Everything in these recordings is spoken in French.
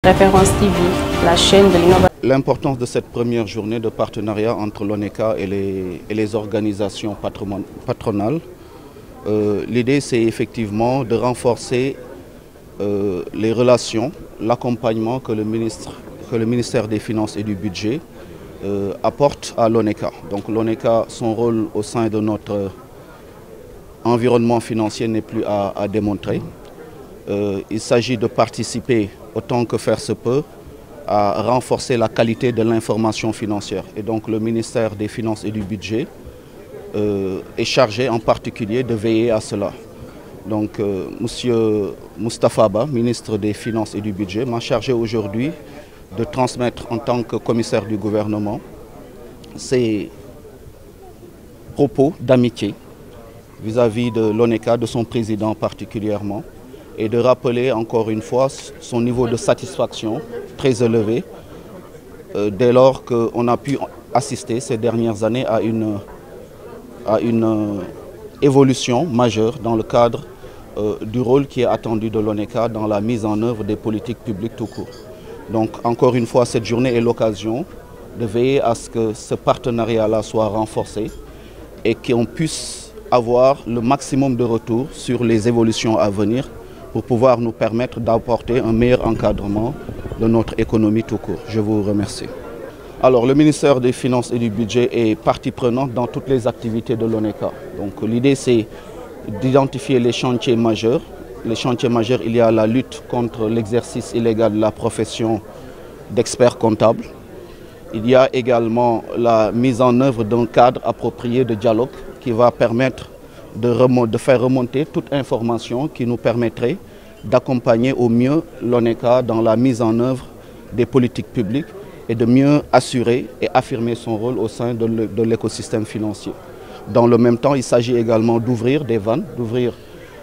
Référence TV, la chaîne de l'innovation. L'importance de cette première journée de partenariat entre l'ONECA et les organisations patronales, l'idée c'est effectivement de renforcer les relations, l'accompagnement que le ministère des Finances et du Budget apporte à l'ONECA. Donc l'ONECA, son rôle au sein de notre environnement financier n'est plus à démontrer. Il s'agit de participer autant que faire se peut à renforcer la qualité de l'information financière. Et donc le ministère des Finances et du Budget est chargé en particulier de veiller à cela. Donc M. Moustapha Ba, ministre des Finances et du Budget, m'a chargé aujourd'hui de transmettre en tant que commissaire du gouvernement ses propos d'amitié vis-à-vis de l'ONECA, de son président particulièrement, et de rappeler encore une fois son niveau de satisfaction très élevé dès lors qu'on a pu assister ces dernières années à une évolution majeure dans le cadre du rôle qui est attendu de l'ONECA dans la mise en œuvre des politiques publiques tout court. Donc encore une fois, cette journée est l'occasion de veiller à ce que ce partenariat-là soit renforcé et qu'on puisse avoir le maximum de retours sur les évolutions à venir pour pouvoir nous permettre d'apporter un meilleur encadrement de notre économie tout court. Je vous remercie. Alors, le ministère des Finances et du Budget est partie prenante dans toutes les activités de l'ONECA. Donc l'idée c'est d'identifier les chantiers majeurs. Les chantiers majeurs, il y a la lutte contre l'exercice illégal de la profession d'expert comptable. Il y a également la mise en œuvre d'un cadre approprié de dialogue qui va permettre de faire remonter toute information qui nous permettrait d'accompagner au mieux l'ONECA dans la mise en œuvre des politiques publiques et de mieux assurer et affirmer son rôle au sein de l'écosystème financier. Dans le même temps, il s'agit également d'ouvrir des vannes, d'ouvrir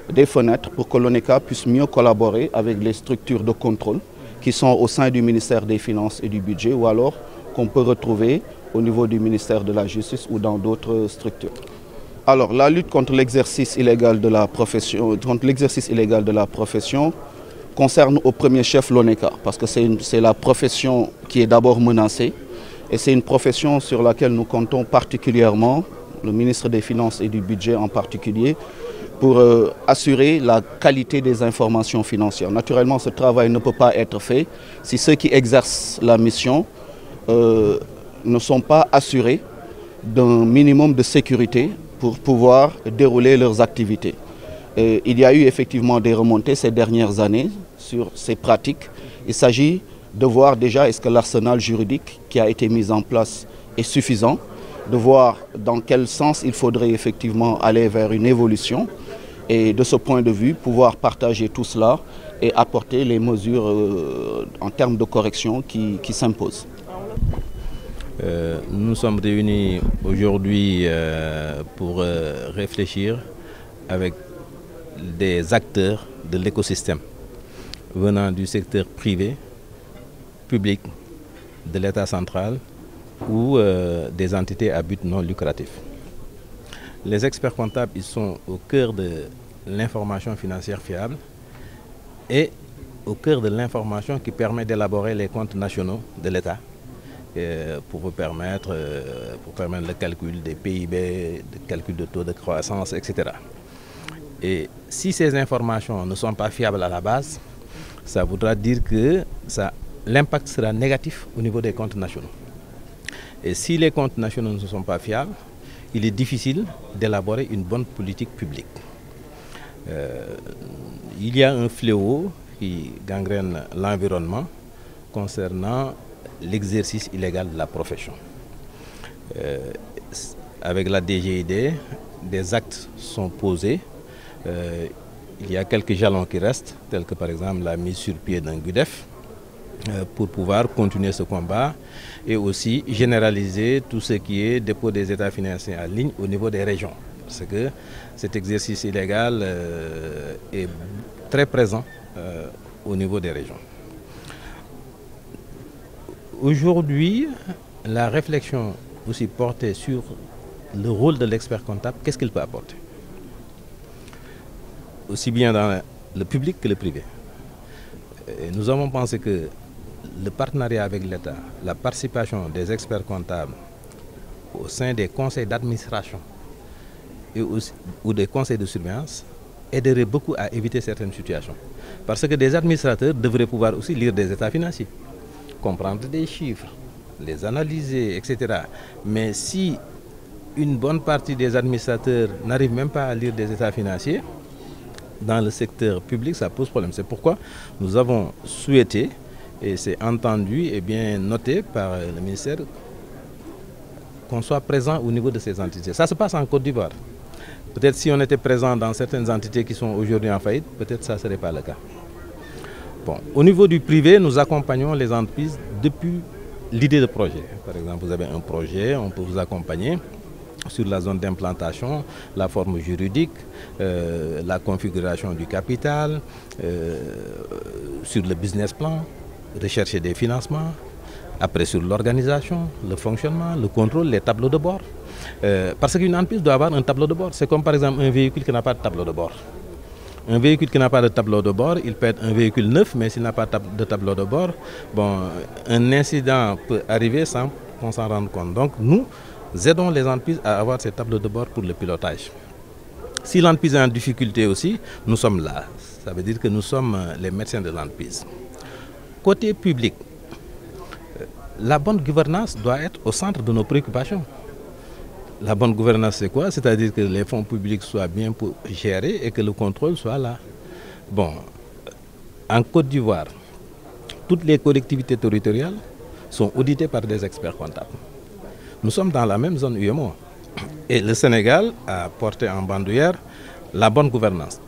des fenêtres pour que l'ONECA puisse mieux collaborer avec les structures de contrôle qui sont au sein du ministère des Finances et du Budget ou alors qu'on peut retrouver au niveau du ministère de la Justice ou dans d'autres structures. Alors, la lutte contre l'exercice illégal de la profession, concerne au premier chef l'ONECA, parce que c'est la profession qui est d'abord menacée et c'est une profession sur laquelle nous comptons particulièrement, le ministre des Finances et du Budget en particulier, pour assurer la qualité des informations financières. Naturellement, ce travail ne peut pas être fait si ceux qui exercent la mission ne sont pas assurés d'un minimum de sécurité pour pouvoir dérouler leurs activités. Il y a eu effectivement des remontées ces dernières années sur ces pratiques. Il s'agit de voir déjà est-ce que l'arsenal juridique qui a été mis en place est suffisant, de voir dans quel sens il faudrait effectivement aller vers une évolution et de ce point de vue pouvoir partager tout cela et apporter les mesures en termes de correction qui s'imposent. Nous sommes réunis aujourd'hui pour réfléchir avec des acteurs de l'écosystème venant du secteur privé, public, de l'État central ou des entités à but non lucratif. Les experts comptables, ils sont au cœur de l'information financière fiable et au cœur de l'information qui permet d'élaborer les comptes nationaux de l'État pour permettre le calcul des PIB, le calcul de taux de croissance, etc. Et si ces informations ne sont pas fiables à la base, ça voudra dire que l'impact sera négatif au niveau des comptes nationaux. Et si les comptes nationaux ne sont pas fiables, il est difficile d'élaborer une bonne politique publique. Il y a un fléau qui gangrène l'environnement concernant l'exercice illégal de la profession. Avec la DGID, des actes sont posés. Il y a quelques jalons qui restent, tels que par exemple la mise sur pied d'un GUDEF, pour pouvoir continuer ce combat et aussi généraliser tout ce qui est dépôt des états financiers en ligne au niveau des régions. Parce que cet exercice illégal est très présent au niveau des régions. Aujourd'hui, la réflexion aussi portée sur le rôle de l'expert comptable, qu'est-ce qu'il peut apporter? Aussi bien dans le public que le privé. Et nous avons pensé que le partenariat avec l'État, la participation des experts comptables au sein des conseils d'administration ou des conseils de surveillance aiderait beaucoup à éviter certaines situations. Parce que des administrateurs devraient pouvoir aussi lire des états financiers, comprendre des chiffres, les analyser, etc. Mais si une bonne partie des administrateurs n'arrivent même pas à lire des états financiers, dans le secteur public, ça pose problème. C'est pourquoi nous avons souhaité, et c'est entendu et bien noté par le ministère, qu'on soit présent au niveau de ces entités. Ça se passe en Côte d'Ivoire. Peut-être si on était présent dans certaines entités qui sont aujourd'hui en faillite, peut-être ça ne serait pas le cas. Bon, au niveau du privé, nous accompagnons les entreprises depuis l'idée de projet. Par exemple, vous avez un projet, on peut vous accompagner sur la zone d'implantation, la forme juridique, la configuration du capital, sur le business plan, rechercher des financements, après sur l'organisation, le fonctionnement, le contrôle, les tableaux de bord. Parce qu'une entreprise doit avoir un tableau de bord. C'est comme par exemple un véhicule qui n'a pas de tableau de bord. Un véhicule qui n'a pas de tableau de bord, il peut être un véhicule neuf, mais s'il n'a pas de tableau de bord, bon, un incident peut arriver sans qu'on s'en rende compte. Donc nous aidons les entreprises à avoir ces tableaux de bord pour le pilotage. Si l'entreprise est en difficulté aussi, nous sommes là. Ça veut dire que nous sommes les médecins de l'entreprise. Côté public, la bonne gouvernance doit être au centre de nos préoccupations. La bonne gouvernance, c'est quoi? C'est-à-dire que les fonds publics soient bien gérés et que le contrôle soit là. Bon, en Côte d'Ivoire, toutes les collectivités territoriales sont auditées par des experts comptables. Nous sommes dans la même zone UEMOA. Et le Sénégal a porté en bandoulière la bonne gouvernance.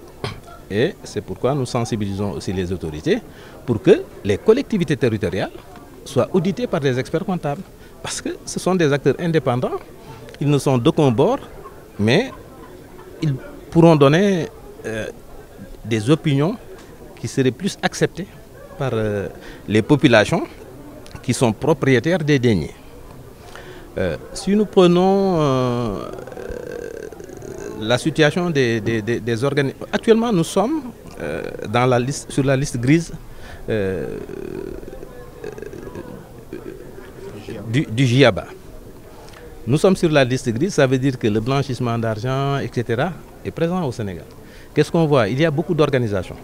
Et c'est pourquoi nous sensibilisons aussi les autorités pour que les collectivités territoriales soient auditées par des experts comptables. Parce que ce sont des acteurs indépendants. Ils ne sont d'aucun bord, mais ils pourront donner des opinions qui seraient plus acceptées par les populations qui sont propriétaires des deniers. Si nous prenons la situation des organismes, actuellement nous sommes sur la liste grise du GIABA. Nous sommes sur la liste grise, ça veut dire que le blanchissement d'argent, etc., est présent au Sénégal. Qu'est-ce qu'on voit? Il y a beaucoup d'organisations.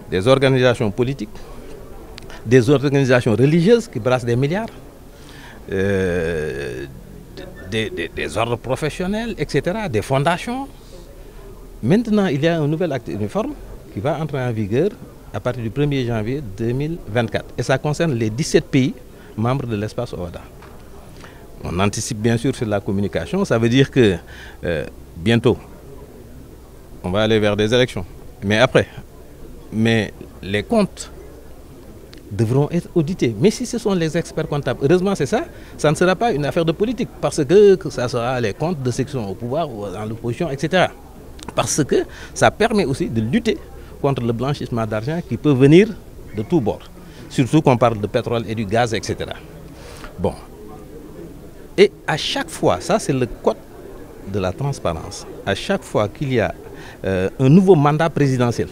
Des organisations politiques, des organisations religieuses qui brassent des milliards, des ordres professionnels, etc., des fondations. Maintenant, il y a un nouvel acte uniforme qui va entrer en vigueur à partir du 1er janvier 2024. Et ça concerne les 17 pays membres de l'espace OHADA. On anticipe bien sûr sur la communication, ça veut dire que bientôt, on va aller vers des élections. Mais les comptes devront être audités. Mais si ce sont les experts comptables, heureusement c'est ça, ça ne sera pas une affaire de politique, parce que ça sera les comptes de ceux qui sont au pouvoir ou dans l'opposition, etc. Parce que ça permet aussi de lutter contre le blanchissement d'argent qui peut venir de tous bords. Surtout qu'on parle de pétrole et du gaz, etc. Bon. Et à chaque fois, ça c'est le code de la transparence, à chaque fois qu'il y a un nouveau mandat présidentiel,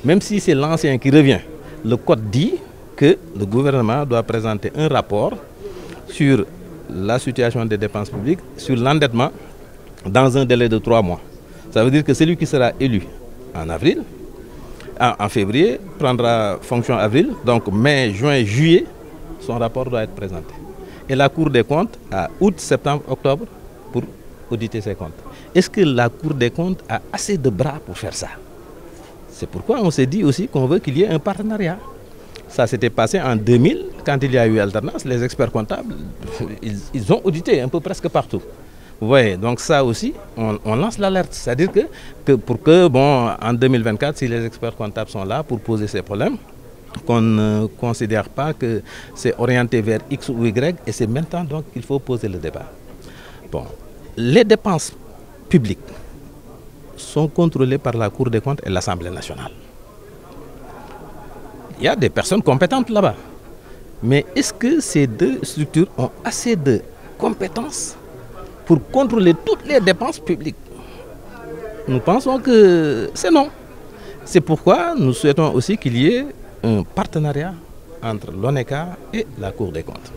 même si c'est l'ancien qui revient, le code dit que le gouvernement doit présenter un rapport sur la situation des dépenses publiques, sur l'endettement, dans un délai de 3 mois. Ça veut dire que celui qui sera élu en février, prendra fonction avril, donc mai, juin, juillet, son rapport doit être présenté. Et la Cour des comptes à août, septembre, octobre pour auditer ses comptes. Est-ce que la Cour des comptes a assez de bras pour faire ça? C'est pourquoi on s'est dit aussi qu'on veut qu'il y ait un partenariat. Ça s'était passé en 2000, quand il y a eu alternance, les experts comptables, ils ont audité un peu presque partout. Vous voyez, donc ça aussi, on lance l'alerte. C'est-à-dire que bon, en 2024, si les experts comptables sont là pour poser ces problèmes, qu'on ne considère pas que c'est orienté vers X ou Y, et c'est maintenant donc qu'il faut poser le débat. Bon, les dépenses publiques sont contrôlées par la Cour des comptes et l'Assemblée nationale. Il y a des personnes compétentes là-bas. Mais est-ce que ces deux structures ont assez de compétences pour contrôler toutes les dépenses publiques? Nous pensons que c'est non. C'est pourquoi nous souhaitons aussi qu'il y ait un partenariat entre l'ONECA et la Cour des comptes.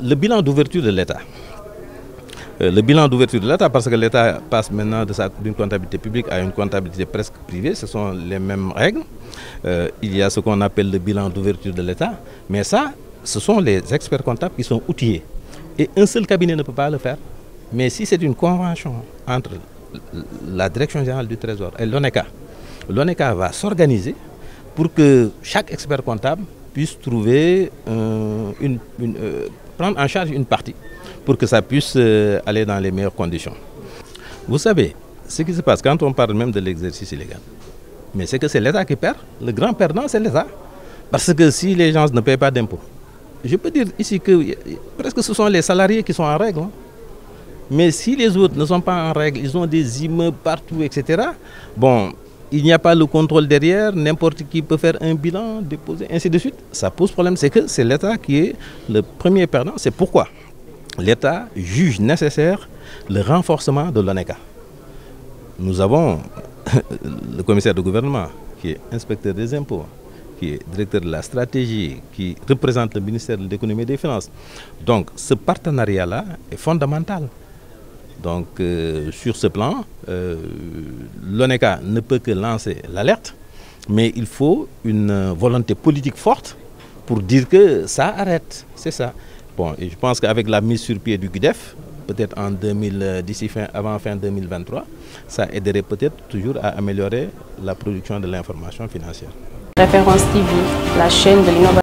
Le bilan d'ouverture de l'État. Parce que l'État passe maintenant d'une comptabilité publique à une comptabilité presque privée, ce sont les mêmes règles. Il y a ce qu'on appelle le bilan d'ouverture de l'État, mais ça, ce sont les experts comptables qui sont outillés. Et un seul cabinet ne peut pas le faire. Mais si c'est une convention entre la Direction générale du Trésor et l'ONECA, l'ONECA va s'organiser pour que chaque expert comptable puisse trouver prendre en charge une partie pour que ça puisse aller dans les meilleures conditions. Vous savez, ce qui se passe quand on parle même de l'exercice illégal, mais c'est que c'est l'État qui perd. Le grand perdant, c'est l'État. Parce que si les gens ne payent pas d'impôts, je peux dire ici que presque ce sont les salariés qui sont en règle. Mais si les autres ne sont pas en règle, ils ont des immeubles partout, etc. Bon, il n'y a pas le contrôle derrière, n'importe qui peut faire un bilan, déposer, ainsi de suite. Ça pose problème, c'est que c'est l'État qui est le premier perdant. C'est pourquoi l'État juge nécessaire le renforcement de l'ONECA. Nous avons le commissaire de gouvernement qui est inspecteur des impôts, qui est directeur de la stratégie, qui représente le ministère de l'économie et des finances. Donc ce partenariat-là est fondamental. Donc sur ce plan, l'ONECA ne peut que lancer l'alerte, mais il faut une volonté politique forte pour dire que ça arrête, c'est ça. Bon, et je pense qu'avec la mise sur pied du GUDEF, peut-être avant fin 2023, ça aiderait peut-être toujours à améliorer la production de l'information financière. Référence TV, la chaîne de l'innovation.